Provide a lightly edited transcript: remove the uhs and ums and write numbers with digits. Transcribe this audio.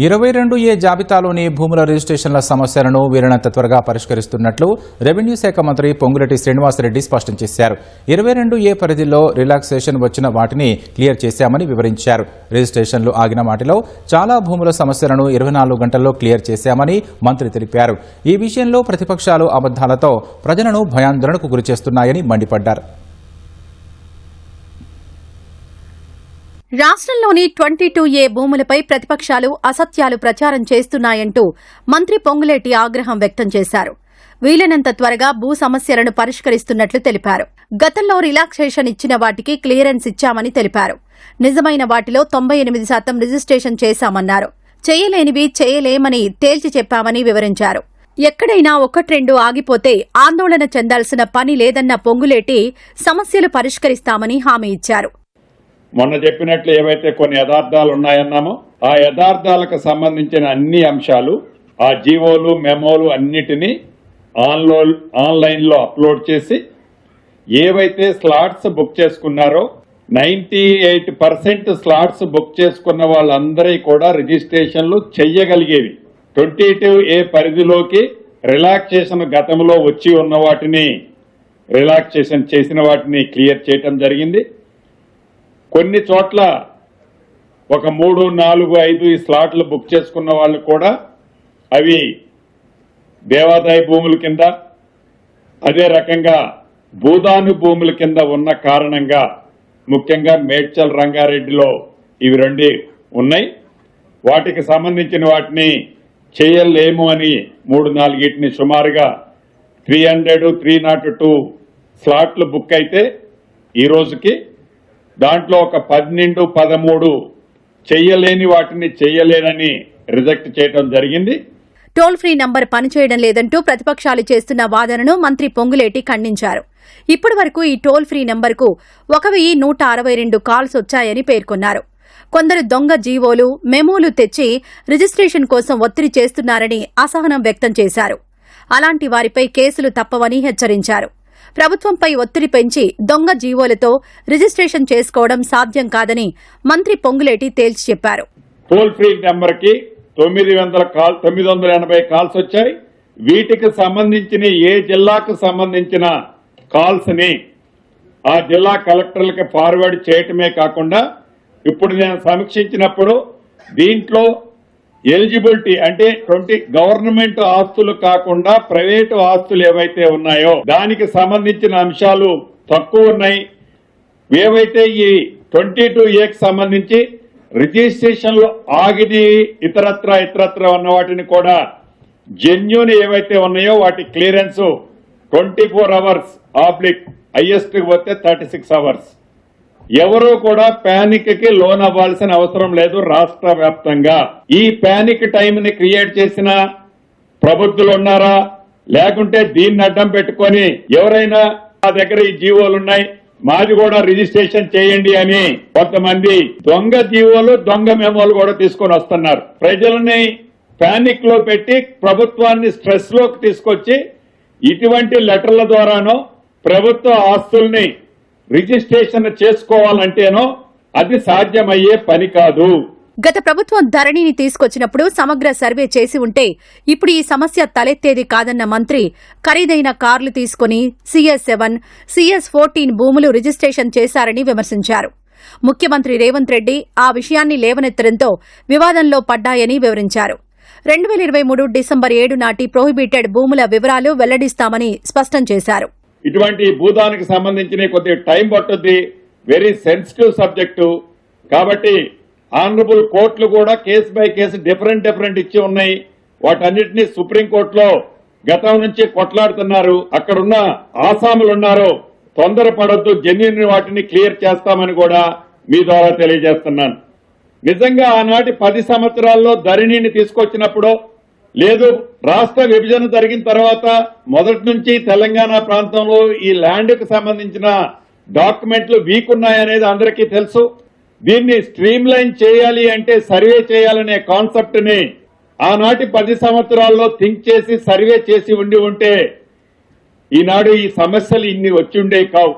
22A జాబితాలోని భూముల రిజిస్ట్రేషన్ల సమస్యలను వీలైనంత త్వరగా పరిష్కరిస్తున్నట్లు రెవెన్యూ శాఖ మంత్రి పొంగులేటి శ్రీనివాసరెడ్డి స్పష్టం చేశారు. 22A పరిధిలో రిలాక్సేషన్ వచ్చిన వాటిని క్లియర్ చేశామని వివరించారు. రిజిస్ట్రేషన్లు ఆగిన వాటిలో చాలా భూముల సమస్యలను 24 గంటల్లో క్లియర్ చేశామని మంత్రి తెలిపారు. ఈ విషయంలో ప్రతిపక్షాలు అబద్దాలతో ప్రజలను భయాందోళనకు గురిచేస్తున్నాయని మండిపడ్డారు. రాష్ట్రంలోని 22A భూములపై ప్రతిపక్షాలు అసత్యాలు ప్రచారం చేస్తున్నాయంటూ మంత్రి పొంగులేటి ఆగ్రహం వ్యక్తం చేశారు. వీలైనంత త్వరగా భూ సమస్యలను పరిష్కరిస్తున్నట్లు తెలిపారు. గతంలో రిలాక్సేషన్ ఇచ్చిన వాటికి క్లియరెన్స్ ఇచ్చామని తెలిపారు. నిజమైన వాటిలో 98% రిజిస్ట్రేషన్ చేశామన్నారు. చేయలేనివి చేయలేమని తేల్చి చెప్పామని వివరించారు. ఎక్కడైనా 1-2 ఆగిపోతే ఆందోళన చెందాల్సిన పని లేదన్న పొంగులేటి సమస్యలు పరిష్కరిస్తామని హామీ ఇచ్చారు. మొన్న చెప్పినట్లు ఏవైతే కొన్ని యథార్థాలు ఉన్నాయన్నామో ఆ యథార్థాలకు సంబంధించిన అన్ని అంశాలు ఆ జీవోలు మెమోలు అన్నిటినీ ఆన్లైన్లో అప్లోడ్ చేసి ఏవైతే స్లాట్స్ బుక్ చేసుకున్నారో 98% స్లాట్స్ బుక్ చేసుకున్న వాళ్ళందరి కూడా రిజిస్ట్రేషన్లు చెయ్యగలిగేవి. 22A పరిధిలోకి రిలాక్సేషన్ గతంలో వచ్చి ఉన్న వాటిని రిలాక్సేషన్ చేసిన వాటిని క్లియర్ చేయటం జరిగింది. కొన్ని చోట్ల ఒక 3, 4, 5 ఈ స్లాట్లు బుక్ చేసుకున్న వాళ్ళు కూడా అవి దేవాదాయ భూముల కింద అదే రకంగా భూదాను భూముల కింద ఉన్న కారణంగా ముఖ్యంగా మేడ్చల్ రంగారెడ్డిలో ఇవి 2 ఉన్నాయి. వాటికి సంబంధించిన వాటిని చేయలేము అని 3-4 సుమారుగా 300, 302 స్లాట్లు బుక్ అయితే ఈ రోజుకి దాంట్లో ఒక 12, 13 చెయ్యలేని వాటిని చెయ్యలేనని రిజెక్ట్ చేయడం జరిగింది. టోల్ ఫ్రీ నంబర్ పనిచేయడం లేదంటూ ప్రతిపక్షాలు చేస్తున్న వాదనను మంత్రి పొంగులేటి ఖండించారు. ఇప్పటి వరకు ఈ టోల్ ఫ్రీ నంబర్కు 1162 కాల్స్ వచ్చాయని పేర్కొన్నారు. కొందరు దొంగ జీవోలు మెమోలు తెచ్చి రిజిస్ట్రేషన్ కోసం ఒత్తిడి చేస్తున్నారని అసహనం వ్యక్తం చేశారు. అలాంటి వారిపై కేసులు తప్పవని హెచ్చరించారు. ప్రభుత్వంపై ఒత్తిడి పెంచి దొంగ జీవోలతో రిజిస్ట్రేషన్ చేసుకోవడం సాధ్యం కాదని మంత్రి పొంగులేటి తేల్చి చెప్పారు. టోల్ ఫ్రీ నెంబర్ కి 980 కాల్స్ వచ్చాయి. వీటికి సంబంధించిన ఏ జిల్లాకు సంబంధించిన కాల్స్ ని ఆ జిల్లా కలెక్టర్లకి ఫార్వర్డ్ చేయటమే కాకుండా ఇప్పుడు నేను సమీక్షించినప్పుడు దీంట్లో ఎలిజిబిలిటీ అంటే గవర్నమెంట్ ఆస్తులు కాకుండా ప్రైవేటు ఆస్తులు ఏవైతే ఉన్నాయో దానికి సంబంధించిన అంశాలు తక్కువ ఉన్నాయి. ఏవైతే ఈ 22Aకి సంబంధించి రిజిస్ట్రేషన్లు ఆగిది ఇతరత్ర ఉన్న వాటిని కూడా జెన్యూన్ ఏవైతే ఉన్నాయో వాటి క్లియరెన్స్ 24 hours హైయెస్ట్ పోతే 36 hours. ఎవరూ కూడా ప్యానిక్ కి లోన్ అవ్వాల్సిన అవసరం లేదు. రాష్ట్ర వ్యాప్తంగా ఈ ప్యానిక్ టైం ని క్రియేట్ చేసిన ప్రబుద్ధులు ఉన్నారా లేకుంటే దీన్ని అడ్డం పెట్టుకొని ఎవరైనా మా దగ్గర ఈ జీవోలు ఉన్నాయి మాది కూడా రిజిస్ట్రేషన్ చేయండి అని కొంతమంది దొంగ జీవోలు దొంగ మెమోలు కూడా తీసుకొని వస్తున్నారు. ప్రజలని ప్యానిక్ లో పెట్టి ప్రభుత్వాన్ని స్ట్రెస్ లోకి తీసుకొచ్చి ఇటువంటి లెటర్ల ద్వారానో ప్రభుత్వ ఆస్తుల్ని రిజిస్ట్రేషన్ చేసుకోవాలంటేనో అది సాధ్యమయ్యే పని కాదు. గత ప్రభుత్వం ధరణిని తీసుకొచ్చినప్పుడు సమగ్ర సర్వే చేసి ఉంటే ఇప్పుడు ఈ సమస్య తలెత్తేది కాదన్న మంత్రి ఖరీదైన కార్లు తీసుకుని CS7, CS14 భూములు రిజిస్ట్రేషన్ చేశారని విమర్శించారు. ముఖ్యమంత్రి రేవంత్ రెడ్డి ఆ విషయాన్ని లేవనెత్తడంతో వివాదంలో పడ్డాయని వివరించారు. 2023 డిసెంబర్ 7 నాటి ప్రొహిబిటెడ్ భూముల వివరాలు వెల్లడిస్తామని స్పష్టం చేశారు. ఇటువంటి భూదానికి సంబంధించిన కొద్దిగా టైం పట్టుద్ది. వెరీ సెన్సిటివ్ సబ్జెక్టు కాబట్టి ఆనరబుల్ కోర్టులు కూడా కేసు బై కేసు డిఫరెంట్ ఇచ్చి ఉన్నాయి. వాటన్నిటినీ సుప్రీంకోర్టులో గతం నుంచి కొట్లాడుతున్నారు. అక్కడున్న ఆసాములు ఉన్నారు. తొందరపడొద్దు, జెన్యూన్ వాటిని క్లియర్ చేస్తామని కూడా మీ ద్వారా తెలియజేస్తున్నాను. నిజంగా ఆనాటి 10 సంవత్సరాల్లో ధరణిని తీసుకొచ్చినప్పుడు లేదు రాష్ట్ర విభజన జరిగిన తర్వాత మొదటి నుంచి తెలంగాణ ప్రాంతంలో ఈ ల్యాండ్ కు సంబంధించిన డాక్యుమెంట్లు వీక్ ఉన్నాయనేది అందరికీ తెలుసు. దీన్ని స్ట్రీమ్ లైన్ చేయాలి అంటే సర్వే చేయాలనే కాన్సెప్ట్ ని ఆనాటి 10 సంవత్సరాల్లో థింక్ చేసి సర్వే చేసి ఉంటే ఈనాడు ఈ సమస్యలు ఇన్ని వచ్చి ఉండేవి కావు.